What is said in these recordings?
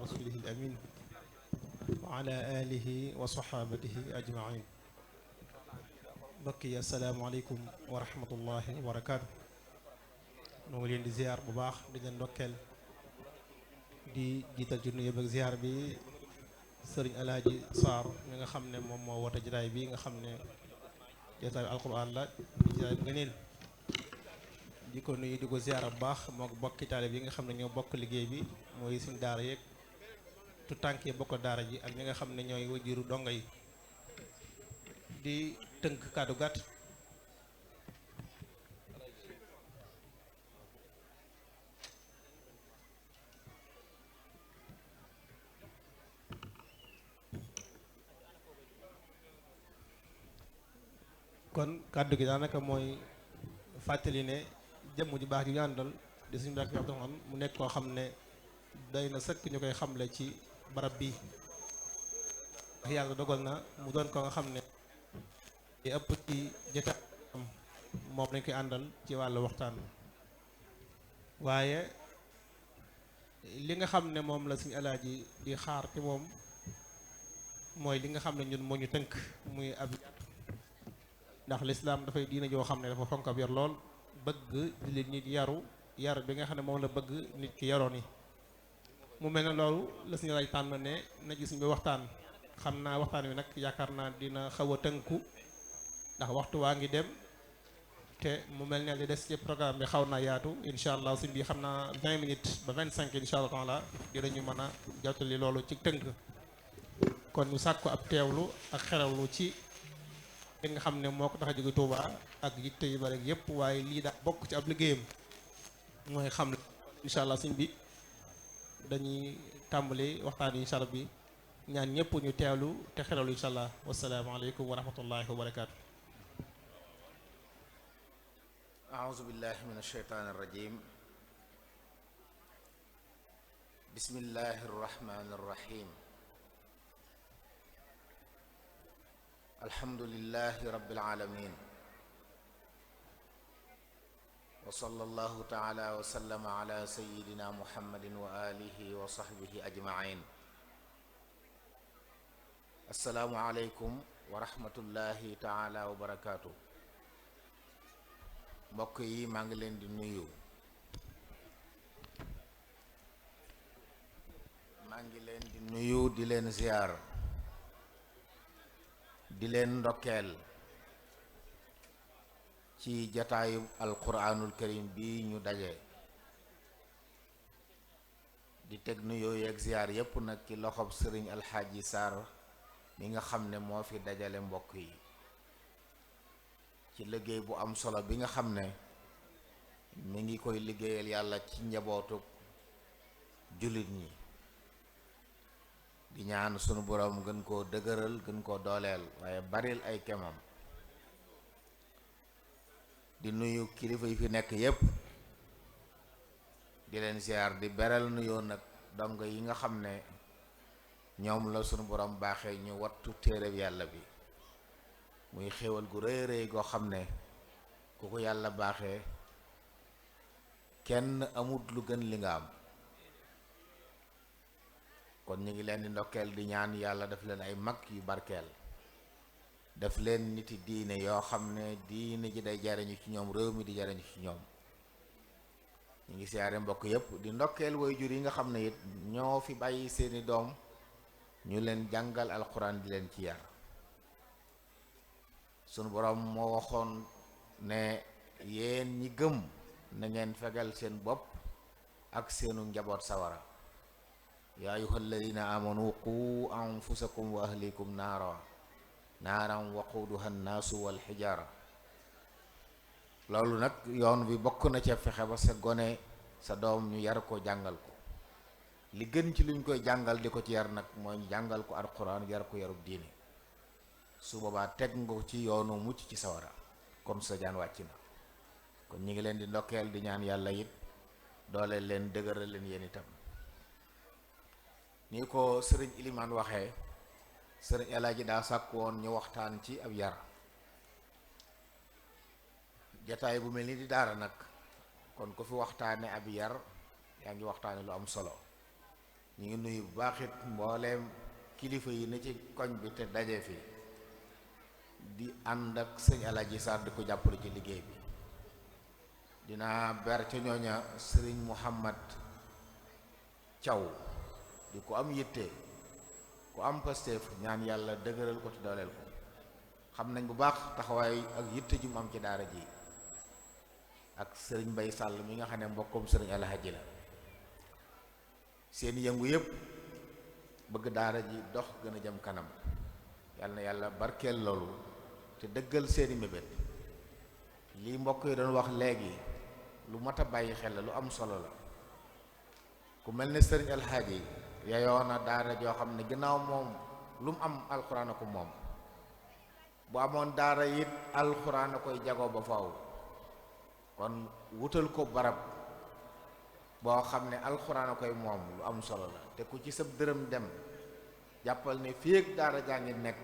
rasulihi al amin wa ala alihi wa sahabatihi ajmain. mbokk yi asalaamaaleykum wa rahmatullahi wa barakaatu. noo ngi leen di ziar bu baax di leen ndokkeel di jiital ci nuyu ak ziar bi sëriñ Alaaji Saar mi nga xam ne moom moo woote jotaay bi nga xam ne jotaayu alquran la di jotaay bu ngëneel di ko nuyu di ko ziar bu baax moo ko bokki taalib yi nga xam ne ñoo bokk liggéey bi mooy suñ daara yeeg tu tànk yi bokk daara ji ak ñi nga xam ne ñooy wajiru dongo yi di tënk kàddu gàtt kon kàddu gi daanaka mooy fàttali ne jëmm ju baax ji ñu àndal di suñu mbokk Abdourahmane mu nekk koo xam ne doy na sëkk ñu koy xamle ci barab bi ndax yàlla dogal na mu doon ko nga xam ne li ëpp ci jotaay moom lañ koy àndal ci wàllu waxtaan waaye li nga xam ne moom la suñu alaaji di xaar ci moom mooy li nga xam ne ñun moo ñu tënk muy ab ndax lislaam dafay diina joo xam ne dafa fonk ab yar lool bëgg di leen nit yaru yar bi nga xam ne moom la bëgg nit ki yaroon yi mu mel ne loolu la suñu lay tànn ne na gis bi waxtaan xam naa waxtaan wi nag yaakaar naa dina xaw a tënku ndax waxtu waa ngi dem te mu mel ne li des ci programme bi xaw naa yaatu incha allah suñ bi xam naa 20 minutes ba 25 incha allah taala dinañu mën a jottali loolu ci tënk kon ñu sàkku ab teewlu ak xerawlu ci li nga xam ne moo ko tax a jóge Touba ak yitte yu bari yëpp waaye lii daal bokk ci ab liggéeyam mooy xam ne incha allah suñ bi dañuy tàmbali waxtaan yi incha allah bi ñaan ñëpp ñu teewlu te xerawlu incha allah wasalaamaaleykum wa rahmatullahi wa barakaatu. أعوذ بالله من الشيطان الرجيم بسم الله الرحمن الرحيم الحمد لله رب العالمين وصلى الله تعالى وسلم على سيدنا محمد وآله وصحبه أجمعين السلام عليكم ورحمة الله تعالى وبركاته mbokk yi maa ngi leen di nuyu di leen ziar di leen ndokkeel ci jataayu alquranul karim bi ñu daje di teg nuyoo yeeg ziar yépp nag ci loxob sëriñ alxaaji Sarr mi nga xam ne moo fi dajale mbokk yi ci liggéey bu am solo bi nga xam ne mi ngi koy liggéeyal yàlla ci njabootu jullit ñi di ñaan sunu boroom gën koo dëgëral gën koo dooleel waaye baril ay kemam di nuyu kilifa yi fi nekk yépp di leen ziar di beral nuyoo nag dong yi nga xam ne ñoom la sunu boroom baaxee ñu wattu téereb yàlla bi muy xéewal gu rëy rëy goo xam ne ku ko yàlla baaxee kenn amut lu gën li nga am kon ñu ngi leen di ndokkeel di ñaan yàlla daf leen ay mag yu barkeel daf leen niti diine yoo xam ne diine ji day jariñu ci ñoom réew mi di jariñu ci ñoom ñu ngi siyaare mbokk yépp di ndokkeel waajur yi nga xam ne it ñoo fi bàyyi seeni doom ñu leen jàngal alxuraan di leen ci yar sunu boroom moo waxoon ne yéen ñi gëm na ngeen fegal seen bopp ak seenu njaboot sawara yaa ayyuhal ladina amanu qu anfusakum wa ahlikum naaran waquuduha nnaasu wal xijaara loolu nag yoon bi bokk na ca fexe ba sa gone sa doom ñu yar ko jàngal ko li gën ci luñ koy jàngal di ko ci yar nag mooy ñu jàngal ko alxuraan yar ko yarub diine su boobaa teg nga ci yoonu mucc ci sawara kon sa jaan wàcc na kon ñi ngi leen di ndokkeel di ñaan yàlla it doole leen dëgëral leen yéen itam ni ko sëriñ Ilimaan waxee sëriñ Alaaji daa sàkk woon ñu waxtaan ci ab yar jataay bu mel ni di daara nag kon ku fi waxtaane ab yar yaa ngi waxtaane lu am solo ñu ngi nuyu bu baax it mbooleem kilifa yi ne ci koñ bi te daje fi di ànd ak sëñ Alaaji Sarr di ko jàppale ci liggéey bi. dinaa ber ca ñooña sëriñ Muhammad Thiaw di ko am yitte ku am pasteef ñaan yàlla dëgëral ko te dooleel ko xam nañ bu baax taxawaay ak yitte ju mu am ci daara ji ak sëriñ Mbay Sàll mi nga xam ne mbokkum sëriñ Alhaji la seen yëngu yëpp bëgg daara ji dox gën a jëm kanam yàlla na yàlla barkeel loolu te dëggal seeni mébét lii mbokk yi doon wax léegi lu mat a bàyyi xel la lu am solo la ku mel ne sëriñ Alhaji yayoo na daara joo xam ne ginnaaw moom lu mu am alxuraan a ko moom bu amoon daara it alxuraan a koy jagoo ba faaw kon wutal ko barab boo xam ne alxuraan a koy moom lu am solo la te ku ci sab dërëm dem jàppal ne fii ak daara jaa ngi nekk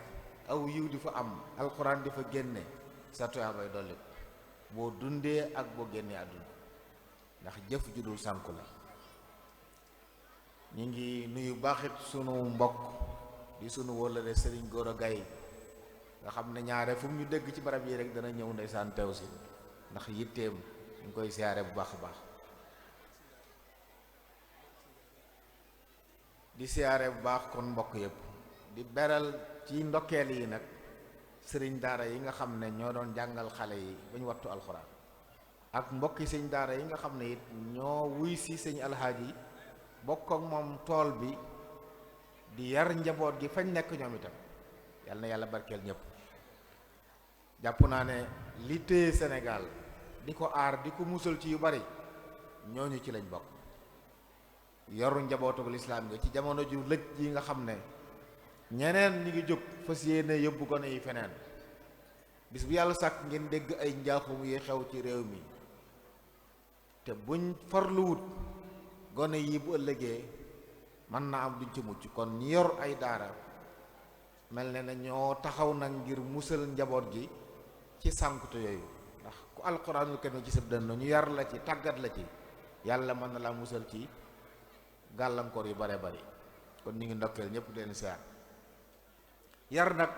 aw yiw di fa am alxuraan di fa génne sa toyaa bay dolli boo dundee ak boo génnee àdduna ndax jëf ju dul sànku la. ñu ngi nuyu baaxit sunu mbokk di sunu wóllare sëriñ Gora Gaye nga xam ne ñaare fu mu ñu dégg ci barab yi rek dana ñëw ndeysaan teew si ndax yitteem ñu ngi koy siyaare bu baax a baax di siyaare bu baax kon mbokk yëpp di beral ci ndokkeel yi nag sëriñ daara yi nga xam ne ñoo doon jàngal xale yi ba ñu wattu alxuraan ak mbokki sëñ daara yi nga xam ne it ñoo wuy si sëñ Alhaaji bokk ak moom tool bi di yar njaboot gi fañ nekk ñoom itam yal na yàlla barkeel ñëpp jàpp naa ne li téye Sénégal di ko aar di ko musal ci yu bari ñooñu ci lañ bokk yoru njabootu lislaam nga ci jamono ju lëj yi nga xam ne ñeneen ñi ngi jóg fas yéene yóbbu gone yi feneen bis bu yàlla sàkk ngeen dégg ay njaaxum yi xew ci réew mi te buñ farluwut gone yi bu ëllëgee mën na am duñ ci mucc kon ñi yor ay daara mel ne na ñoo taxaw nag ngir musal njaboot gi ci sànkute yooyu ndax ku alxuraanul karim ci sab dënn ñu yar la ci tàggat la ci yàlla mën na laa musal ci gàllankoor yu bare bari kon ñu ngi ndokkeel ñëpp leen siyaar yar nag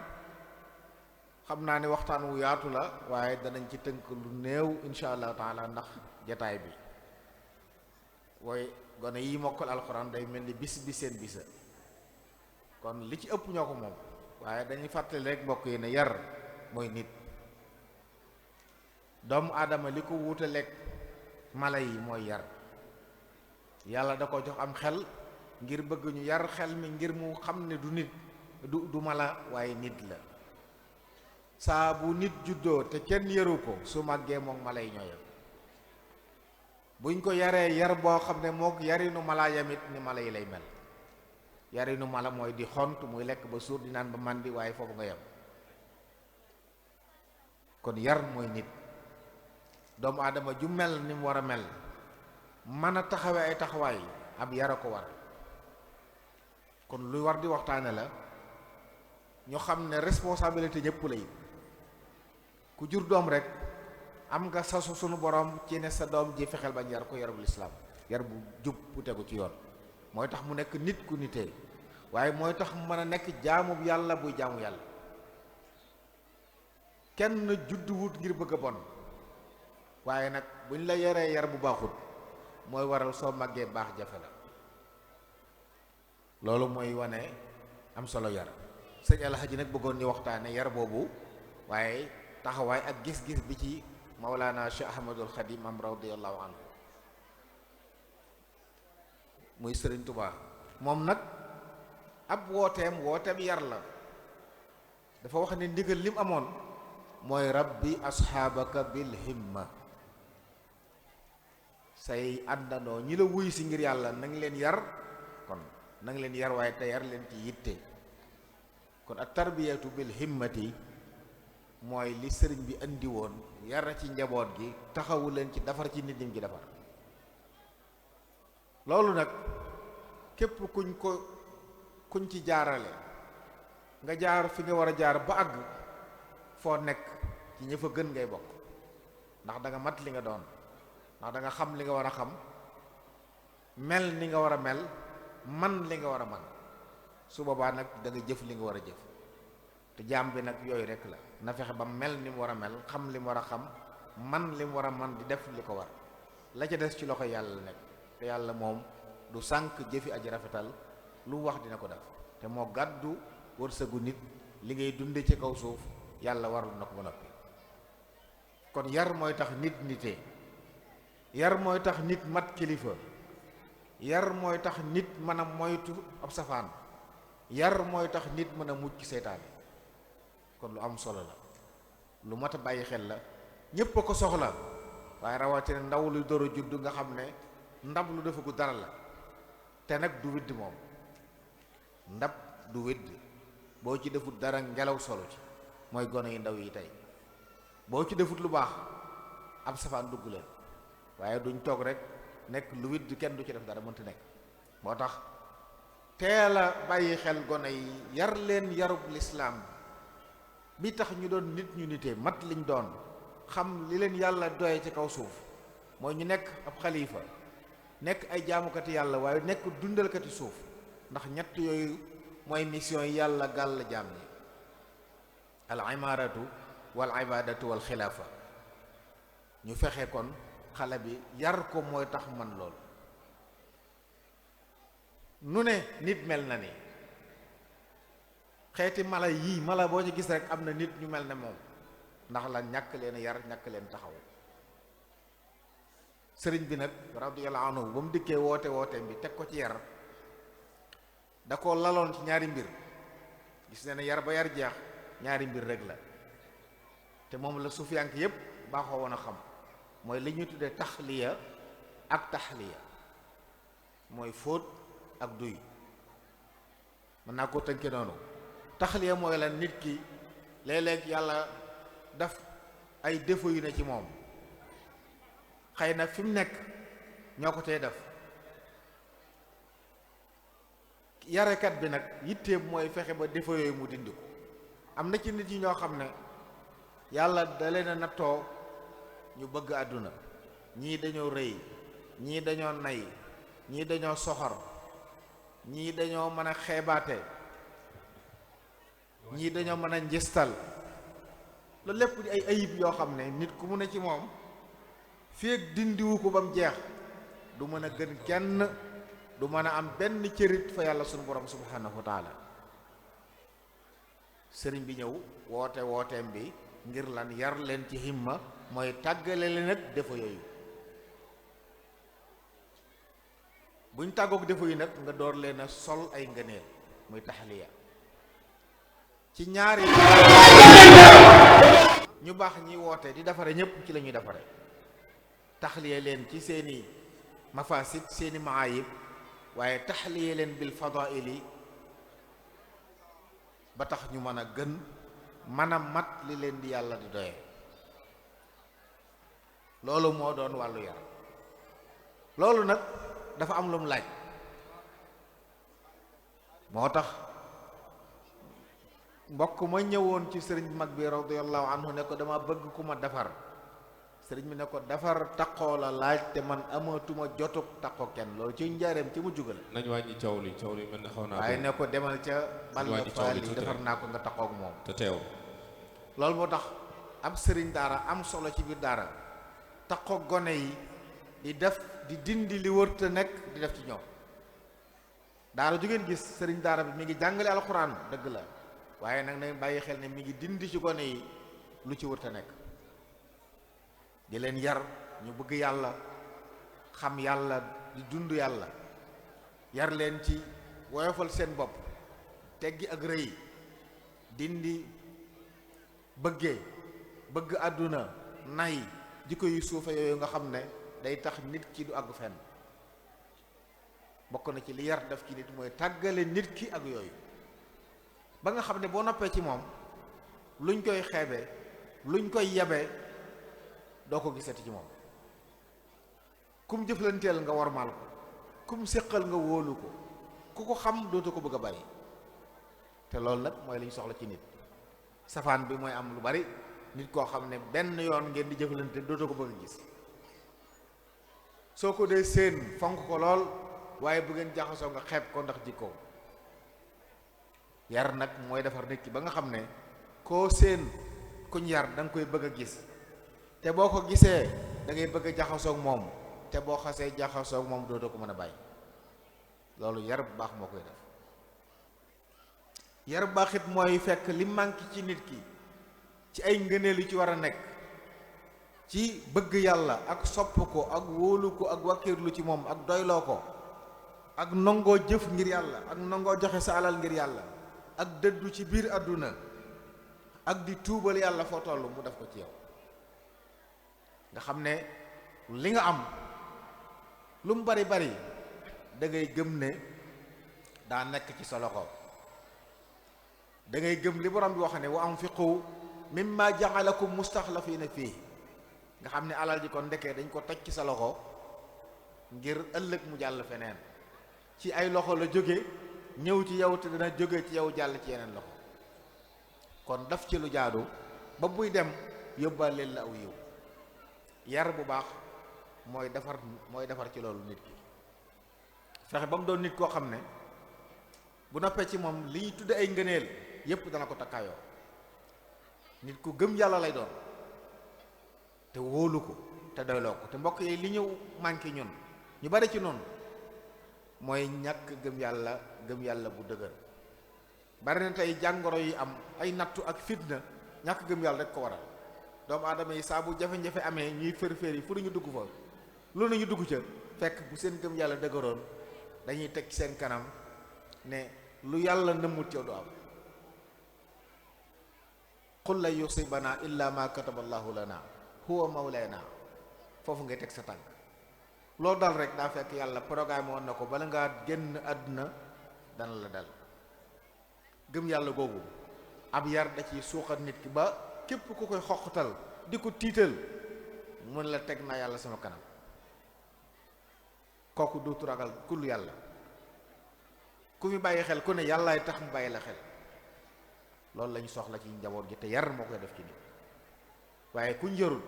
xam naa ne waxtaan wu yaatu la waaye danañ ci tënk lu néew insha allah taala ndax jataay bi wooy gone yi mokkal alxuraan day mel ni bis bi seen bisa kon li ci ëpp ñoo ko moom waaye dañuy fàttali rek mbokk yi ne yar mooy nit doomu aadama li ko wuutaleeg mala yi mooy yar yàlla da ko jox am xel ngir bëgg ñu yar xel mi ngir mu xam ne du nit du mala waaye nit la saa bu nit juddoo te kenn yaru ko su màggee moom mala yi ñoo yem buñ ko yaree yar boo xam ne mook yarinu mala yamit ni mala yi lay mel yarinu mala mooy di xont muy lekk ba suur di naan ba màndi waaye foofu nga yem kon yar mooy nit doomu aadama ju mel ni mu war a mel mën a taxawe ay taxawaay ab yara ko war kon luy war di waxtaane la ñu xam ne responsabilité ñëpp lay ku jur doom rek am nga sasu sunu borom ci ne sa doom ji fexeel bañ yar ko yarub lislaam yar bu jub bu tegu ci yoon mooy tax mu nekk nit ku nitee waaye mooy tax mu mën a nekk jaamu yàlla buy jaamu yàlla kenn judduwut ngir bëgg a bon waaye nag buñ la yaree yar bu baaxut mooy waral soo màggee baax jafe la loolu mooy wane am solo yar sëñ Alhaji nag bëggoon ñu waxtaane yar boobu waaye taxawaay ak gis-gis bi ci Mawlana Cheikh Ahmadul Khadim am radiyallahu anhu muy Sëriñ Tuubaa moom nag ab wooteem yar la dafa wax ne ndigal lim amoon mooy rabbi asxaabaka bil himma say àndandoo ñi la wuy si ngir yàlla na nga leen yar kon na nga leen yar waaye te yar leen ci yitte kon ak tarbiyatu bil himmati mooy li sëriñ bi andi woon yar ci njaboot gi taxawu leen ci defar ci nit ñi ci defar loolu nag képp kuñ ci jaarale nga jaar fi nga war a jaar ba àgg foo nekk ci ña fa gën ngay bokk ndax da nga mat li nga doon ndax da nga xam li nga war a xam mel ni nga war a mel man li nga war a man su boobaa nag da nga jëf li nga war a jëf. te jaam bi nag yooyu rek la, na fexe ba mel ni mu war a mel, xam li mu war a xam, man li mu war a man, di def li ko war. la ca des ci loxo yàlla la nekk, te yàlla moom du sànk jëfi aji rafetal, lu mu wax dina ko def, te moo gàddu wërsëgu nit. li ngay dunde ci kaw suuf yàlla warul na ko ba noppi. kon yar mooy tax nit nitee, yar mooy tax nit mat kilifa, yar mooy tax nit mën a moytu ab safaan, yar mooy tax nit mën a mucc seytaane. kon lu am solo la, lu mat a bàyyi xel la, ñépp a ko soxla, waaye rawatina ndaw lu door a judd nga xam ne ndab lu defagu dara la, te nag du widd moom, ndab du widd, boo ci defut dara ngelaw solo ci, mooy gone yi ndaw yi tey. boo ci defut lu baax ab safaan dugg leen, waaye duñ toog rek nekk lu widd kenn du ci def dara, mënta nekk. moo tax teel a bàyyi xel gone yi, yar leen yarub lislaam bi tax ñu doon nit ñu nitee, mat liñ doon, xam li leen yàlla doye ci kaw suuf, mooy ñu nekk ab xalifa, nekk ay jaamukati yàlla, waaye nekk dundalkati suuf. ndax ñett yooyu mooy mission yi yàlla gàll jaam yi: al imaratu wal ibadatu wal xilaafa. ñu fexe kon xale bi yar ko mooy tax man lool. nu ne nit mel na ni xeeti mala yii, mala boo ci gis rek am na nit ñu mel ne moom, ndax la ñàkk leen yar, ñàkk leen taxaw. sëriñ bi nag radiyallahu anhu ba mu dikkee wooteem bi teg ko ci yar, da ko laloon ci ñaari mbir. gis ne yar ba yar jeex ñaari mbir rek la, te moom la sufiyank yépp baaxoo woon a xam, mooy li ñuy tuddee taxliya ak taxliya, mooy fóot ak duy. mën naa koo tënke noonu. taxliya mooy la nit ki léeg-léeg yàlla daf ay défaut yu ne ci moom, xëy na fi mu nekk ñoo ko tey def. yarekat bi nag yitteem mooy fexe ba défaut yooyu mu dindi ko. am na ci nit yi ñoo xam ne yàlla da leen a nattoo ñu bëgg àdduna, ñii dañoo rëy, ñii dañoo nay, ñii dañoo soxor, ñii dañoo mën a xeebaate, ñii dañoo mën a njistal. loolu lépp di ay ayib yoo xam ne nit ku mu ne ci moom fii ak dindiwu ko ba mu jeex du mën a gën kenn, du mën a am benn cërit fa yàlla sunu borom subhanahu wa taala. sëriñ bi ñëw wooteem bi ngir lan? yar leen ci himma, mooy tàggale leen ak defo yooyu. buñ tàggook defo yi nag nga door leen a sol ay ngëneel, muy taxliya. ci ñaari ñu baax ñi woote di defare ñépp ci la ñuy defare. taxliya leen ci seeni mafasid, seeni maayib, waaye taxliya leen bil fadaili ba tax ñu mën a gën, mën a mat li leen di yàlla di doye. loolu moo doon wàllu yar. loolu nag dafa am lu mu laaj. moo tax mbokk ma ñëwoon ci sëriñ mag bi radiyallahu anhu ne ko dama bëgg ku ma defar. sëriñ bi ne ko defar taqoo la laaj, te man amatuma jotug taqoo kenn. loolu ci njaareem ci mu jugal. nañ wàññi coow li mel ne xaw naa. waaye ne ko demal ca balla faali defar naa ko nga taqoog moom te teew. loolu moo tax ab sëriñ daara am solo ci biir daara, taqoog gone yi di def, di dindi li wërta nekk di def ci ñoom. daara ju ngeen gis sëriñ daara bi mi ngi jàngale alxuraan dëgg la, waaye nag nañ bàyyi xel ne mi ngi dindi ci gone yi lu ci wërta nekk, di leen yar ñu bëgg yàlla, xam yàlla, di dund yàlla. yar leen ci woyofal seen bopp, teggi ak rëy, dindi bëgg àdduna, nay, jikko yu suufe yooyu nga xam ne day tax nit ki du àgg fenn. bokk na ci li yar def ci nit mooy tàggale nit ki ak yooyu, ba nga xam ne boo noppee ci moom luñ koy xeebe, luñ koy yabe, doo ko gisati ci moom. kum jëflanteel nga warmaal ko, kum séqal nga wóolu ko, ku ko xam dootu ko bëgg a bàyyi. te loolu nag mooy li ñu soxla ci nit. safaan bi mooy am lu bari, nit koo xam ne benn yoon ngeen di jëflante dootu ko bëgg a gis. soo ko dee séen fonk ko lool, waaye bu ngeen jaxasoo nga xeeb ko ndax jikko. yar nag mooy defar nit ki ba nga xam ne koo seen kuñ yar da nga koy bëgg a gis, te boo ko gisee da ngay bëgg a jaxasoog moom, te boo xasee jaxasoog moom dootoo ko mën a bàyyi. loolu yar bu baax moo koy def. yar bu baax it mooy fekk li manqué ci nit ki ci ay ngëneel yu ci war a nekk, ci bëgg yàlla ak sopp ko ak wóolu ko ak wàkkirlu ci moom ak doyloo ko ak nangoo jëf ngir yàlla ak nangoo joxe sa alal ngir yàlla ak dëddu ci biir àdduna ak di tuubal yàlla foo toll mu def ko ci yow, nga xam ne li nga am lu mu bari bari da ngay gëm ne daa nekk ci sa loxo. da ngay gëm li borom bi wax ne wa anfiqu mimma ja'alakum mustaxlafiina fii, nga xam ne alal ji kon ndekee dañ ko toj ci sa loxo ngir ëllëg mu jàll feneen. ci ay loxo la jóge ñëw ci yow te dana jóge ci yow jàll ci yeneen loxo, kon daf ci lu jaadu ba buy dem yóbbaaleel la aw yiw. yar bu baax mooy defar ci loolu nit ki, fexe ba mu doon nit koo xam ne bu noppee ci moom li ñuy tudde ay ngëneel yépp dana ko takkaayoo. nit ku gëm yàlla lay doon te wóolu ko te doyloo ko. te mbokk yi li ñëw manqué ñun ñu bari ci noonu mooy ñàkk gëm yàlla bu dëgër. bari na tey jàngoro yi am ay nattu ak fitna, ñàkk gëm yàlla rek ko waral. doomu aadama yi saa bu jafe-jafe amee ñuy fër-fër yi fu ñu dugg fa loolu nañu dugg ca, fekk bu seen gëm yàlla dëgëroon dañuy teg ci seen kanam ne lu yàlla nëmmut yow du am. qul lan yusibana illa ma kataba allahu lana huwa mawlana, foofu ngay teg sa tànk. loolu dal rek daa fekk yàlla programme woon na ko bala ngaa génn àdduna dana la dal. gëm yàlla googu ab yar da ci suuxat nit ki ba képp ku koy xoqatal di ko tiital mun la teg naa yàlla sama kanam, kooku duutu ragal kullu yàlla. ku fi bàyyi xel ku ne yàllaay tax mu bàyyi la xel. loolu lañu soxla ci njaboot gi te yar moo koy def ci nit. waaye kuñ yarul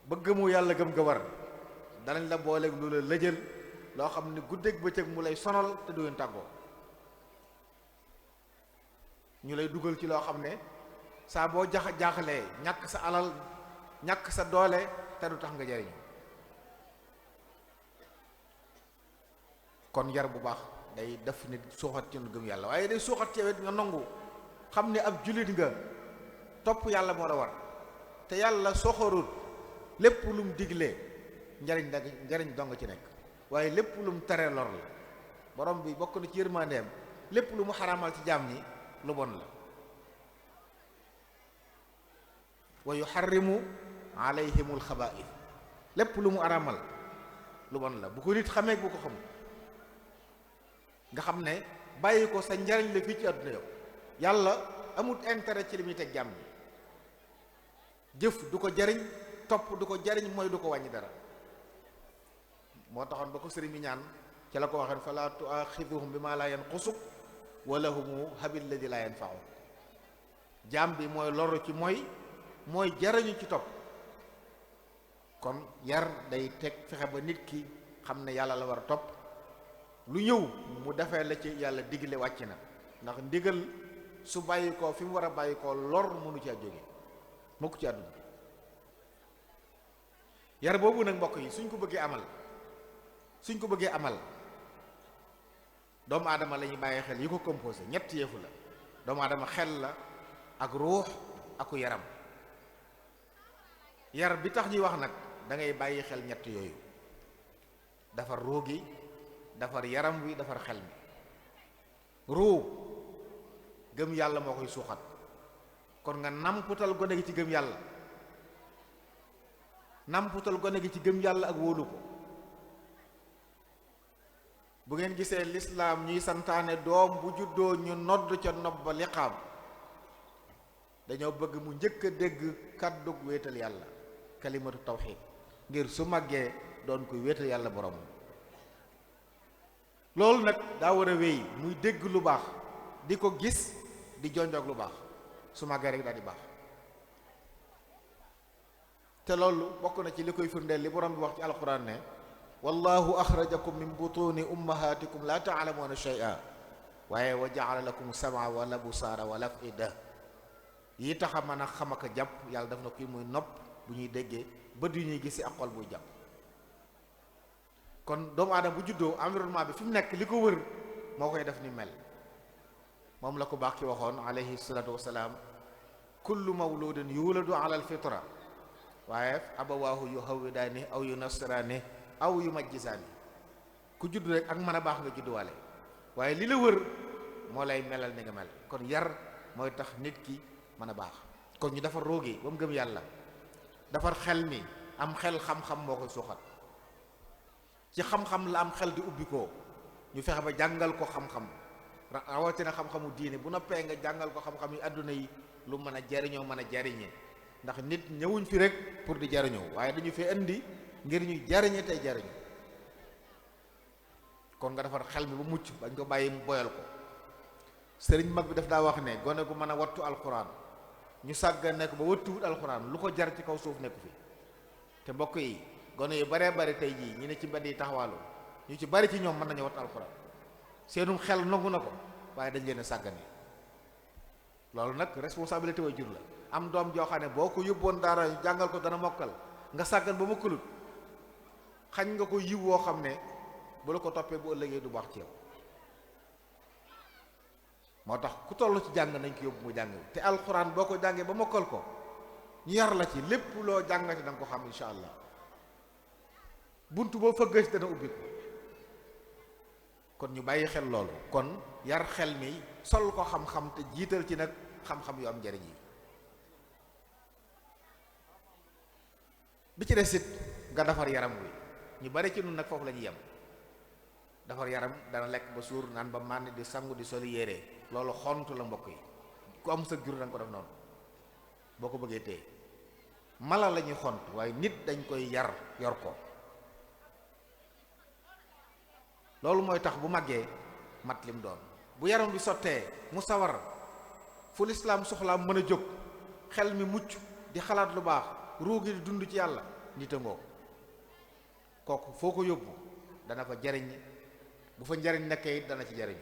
ba gëmu yàlla gëm nga war danañ la booleeg lu la lëjël loo xam ne guddeeg bëccëg mu lay sonal te du ngeen tàggoo. ñu lay dugal ci loo xam ne saa boo jaaxalee ñàkk sa alal ñàkk sa doole te du tax nga jariñu. kon yar bu baax day def nit suuxat ci nu gëm yàlla, waaye day suuxat ci wet nga nangu xam ne ab jullit nga, topp yàlla moo la war. te yàlla soxorut lépp lu mu diglee njariñ dong ci nekk, waaye lépp lu mu tere lor la. borom bi bokk na ci yërmandeem lépp lu mu xaraamal ci jaam ñi lu bon la. wa yuharrimu alayhimul xabaa'is, lépp lu mu araamal lu bon la, bu ko nit xamee bu ko xamul. nga xam ne bàyyi ko sa njariñ la fii ci àdduna yow. yàlla amul intérêt ci li muy teg jàmm bi. jëf du ko jariñ, topp du ko jariñ, mooy du ko wàññi dara. moo taxoon ba ko sëriñ bi ñaan ci la ko waxee fala tuaxiduhum bi ma la yanqusuk wa lahumu habil ladi la yanfa'u. jaam bi mooy loru ci mooy jariñu ci topp. kon yar day teg fexe ba nit ki xam ne yàlla la war a topp. lu ñëw mu defee la ci yàlla digle wàcc na, ndax ndigal su bàyyi ko fi mu war a bàyyi ko lor mënu ci a jóge mukk ci àdduna. yar boobu nag mbokk yi suñ ko bëggee amal doomu aadama la ñuy bàyyi xel yi ko composé ñett yëfu la. doomu aadama xel la ak ruux aku yaram. yar bi tax ñuy wax nag da ngay bàyyi xel ñett yooyu, defar ruu gi, defar yaram wi, defar xel mi. ruu gëm yàlla moo koy suuxat, kon nga namputal gone gi ci gëm yàlla, namputal gone gi ci gëm yàlla ak wóolu ko. bu ngeen gisee lislaam ñuy santaane doom bu juddoo ñu nodd ca nopp ba liqaam, dañoo bëgg mu njëkk a dégg kàddug wéetal yàlla, kalimatu tawxiid, ngir su màggee doon koy wéetal yàlla borom. loolu nag daa war a wéy muy dégg lu baax di ko gis di jonjoog lu baax, su màggee rek daal di baax. te loolu bokk na ci li koy firndeel li borom bi wax ci alxuraan ne wallahu axrajakum min butuni ummahatikum la taalamuuna shay'a waaye wa jaala lakum sama wal absaara wal afida yi tax a mën a xam ak a jàpp yàlla daf na kii muy nopp bu ñuy déggee bët yu ñuy gis ak xol buy jàpp. kon doomu aadama bu juddoo environnement bi fi mu nekk li ko wër moo koy def ni mel. moom la ko baax ki waxoon alayhi salaatu wasalaam kullu mawludin yuladu ala alfitra waaye abawaahu yu hawwidaani aw yu nasraani aw yu majjisaani ku judd rek ak mën a baax nga judduwaale waaye li la wër moo lay melal ni nga mel. kon yar mooy tax nit ki mën a baax. kon ñu defar roogi ba mu gëm yàlla defar xel mi am xel xam-xam moo koy suuxat ci xam-xam la am xel di ubbi ko ñu fexe ba jàngal ko xam-xam rawatina xam-xamu diine bu noppee nga jàngal ko xam-xam yi àdduna yi lu mën a jariñoo mën a jariñe ndax nit ñëwuñ fi rek pour di jariñoo waaye dañu fi indi ngir ñuy jariñe tey jariñu. kon nga defar xel mi ba mucc bañ ko bàyyi mu boyal ko. sëriñ mag bi daf daa wax ne gone gu mën a wattu alxuraan ñu sàgga nekk ba wattuwut alxuraan lu ko jar ci kaw suuf nekku fi. te mbokk yi gone yu baree bari tey jii ñu ne ci mbedd yi taxawaalu ñu ci bari ci ñoom mën nañu wattu alxuraan seenum xel nangu na ko waaye dañ leen a sàggane. loolu nag responsabilité way jur la. am doom joo xam ne boo ko yóbboon daara jàngal ko dana mokkal nga sàggan ba mokkalut xañ nga ko yiw woo xam ne bu la ko toppee bu ëllëgee du baax ci yow. moo tax ku toll ci jàng nañ ko yóbbu mu jàng te alxuraan boo ko jàngee ba mokkal ko ñu yar la ci lépp loo jàngati da nga ko xam insha allah bunt boo fëggee dana ubbi ko. kon ñu bàyyi xel loolu. kon yar xel mi sol ko xam-xam te jiital ci nag xam-xam yu am njariñ yi. bi ci des it nga defar yaram wi ñu bari ci nun nag foofu la ñuy yem. defar yaram dana lekk ba suur naan ba màndi di sangu di soli yére loolu xontu la mbokk yi. ku am sa jur da nga ko def noonu boo ko bëggee téye. mala la ñuy xont waaye nit dañ koy yar yor ko. loolu mooy tax bu màggee mat lim doon. bu yaram bi sottee mu sawar fu lislaam soxlaa mën a jóg xel mi mucc di xalaat lu baax ruugi di dund ci yàlla nit a ngoo kooku foo ko yóbbu dana fa jariñ bu fa njariñ nekkee it dana ci jariñ.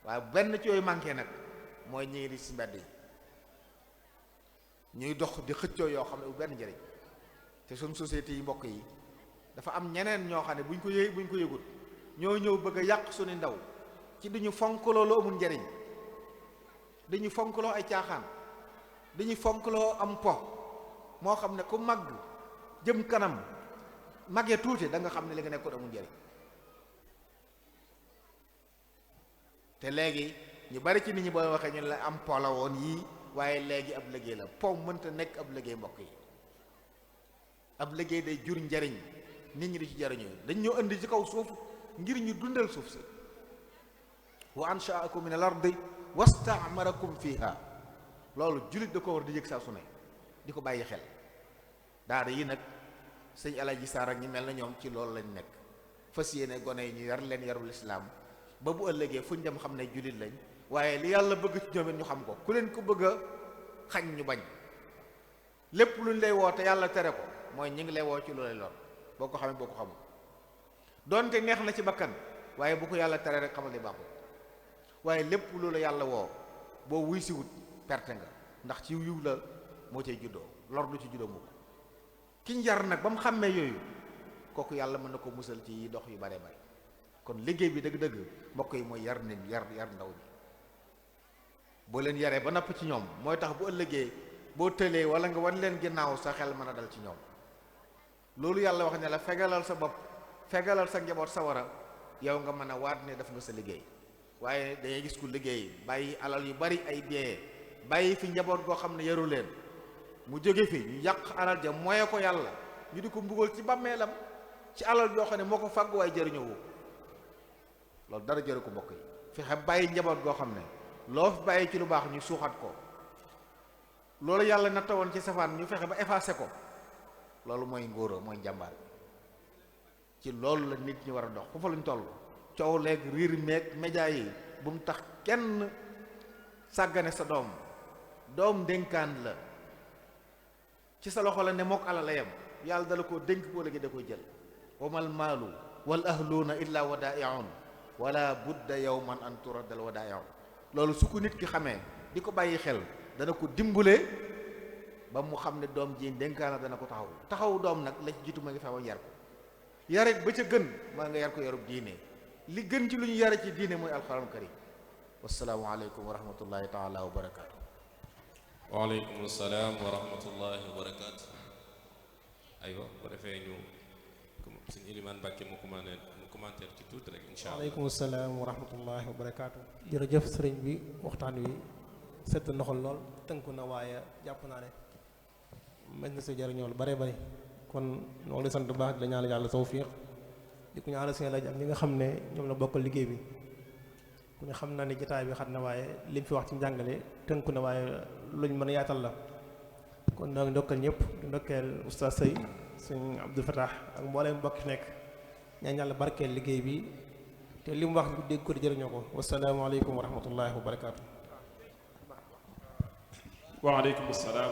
waaye benn ci yooyu manqué nag mooy ñi ngi di ci mbedd yi ñuy dox di xëccoo yoo xam ne bu benn njariñ. te suñ société yi mbokk yi dafa am ñeneen ñoo xam ne buñ ko yëgut ñoo ñëw bëgg a yàq suñu ndaw ci duñu fonkloo lu amul njariñ dañu fonkloo ay caaxaan dañu fonkloo am po moo xam ne ku màgg jëm kanam màggee tuuti da nga xam ne li nga nekkoon amul njariñ. te léegi ñu bari ci nit ñi boo waxee ñu la am po la woon yii waaye léegi ab liggéey la po mënta nekk ab liggéey mbokk yi. ab liggéey day jur njariñ nit ñi di ci jariñoo dañ ñoo indi ci kaw suuf ngir ñu dundal suuf si. wa anshaakum min al ardi wastaamarakum fiha loolu jullit da ko war di yëg saa su ne di ko bàyyi xel. daara yi nag sëñ Alaaji Saar ak ñi mel na ñoom ci loolu lañ nekk fas yéene gone yi ñu yar leen yarul islaam ba bu ëllëgee fuñ dem xam ne jullit lañ waaye li yàlla bëgg ci ñoom it ñu xam ko. ku leen ko bëgg a xañ ñu bañ lépp luñ lay woo te yàlla tere ko mooy ñi ngi lay woo ci lu lay lor boo ko xamee boo ko xamul doonte neex na ci bakkan waaye bu ko yàlla tere rek xamal ni baaxul. waaye lépp lu la yàlla woo boo wuy si wut perte nga ndax ci yiw la moo cay juddoo lor du ci juddoo mukk. ki njar nag ba mu xàmmee yooyu kooku yàlla mën na ko musal ci dox yu bare bare. kon liggéey bi dëgg-dëgg mbokk yi mooy yar nit yar ndaw ñi boo leen yaree ba napp ci ñoom mooy tax bu ëllëgee boo tëlee wala nga wan leen ginnaaw sa xel mën a dal ci ñoom. loolu yàlla wax ne la fegalal sa bopp fegalal sa njaboot sawara yow nga mën a waat ne def nga sa liggéey. waaye dangay gis ku liggéey bàyyi alal yu bari ay biyee bàyyi fi njaboot goo xam ne yaru leen mu jóge fi ñu yàq alal ja moye ko yàlla ñu di ko mbugal ci bàmmeelam ci alal joo xam ne moo ko fàgg waaye jëriñoo wu loolu dara jëru ko mbokk yi. fexe bàyyi njaboot goo xam ne loo fi bàyyi ci lu baax ñu suuxat ko loolu yàlla nattawoon ci safaan ñu fexe ba effacé ko loolu mooy ngóora mooy njàmbaar ci loolu la nit ñi war a dox foofu lañ toll. coow leeg riir meeg média yi bu mu tax kenn sàggane sa doom dénkaan la ci sa loxo la ne mook alal la yem yàlla dala koo dénk boo léegi da koy jël wa mal maalu wal ahluuna illa wadaa'iun wala budda yawman an turaddal wadaa'iun. loolu su ko nit ki xamee di ko bàyyi xel dana ko dimbale ba mu xam ne doom ji dénkaana dana ko taxawu doom nag la ci jiitu ma ngi fexe yar ko yaret ba ca gën maa nga yar ko yarub diine. li gën ci lu ñu yare ci diine mooy alxuraan karim. wassalaamu aleykum wa rahmatullahi taala wa barakaatu. waaleykum salaam wa rahmatullahi wa barakaatu. aywa bu defee ñu suñu ilimaan Mbàkke mu commentaire ci tuuti rek incha allah. waaleykum salaam wa rahmatullahi wa barakaatu. jërëjëf sëriñ bi waxtaan wi sedd na xol lool tënku na waaye jàpp naa ne mën na si jëriñoo lu bare bari kon ñoo ngi lay sant bu baax di la ñaanal yàlla tawfiq di ko ñaanal seen laaj ak ñi nga xam ne ñoom la bokkal liggéey bi ku ñu xam naa ne jotaay bi xat na waaye liñ fi wax ci njàngale tënku na waaye luñ mën a yaatal la kon noo ngi ndokkal ñëpp di ndokkeel oustaz Sey sëñ Abdou Fatah ak mbooleem mbokk fi nekk ñaan yàlla barkeel liggéey bi te li mu wax ñu dégg ko di jëriñoo ko wasalaamaaleykum wa rahmatullahi wa barakaatu. waaleykum salaam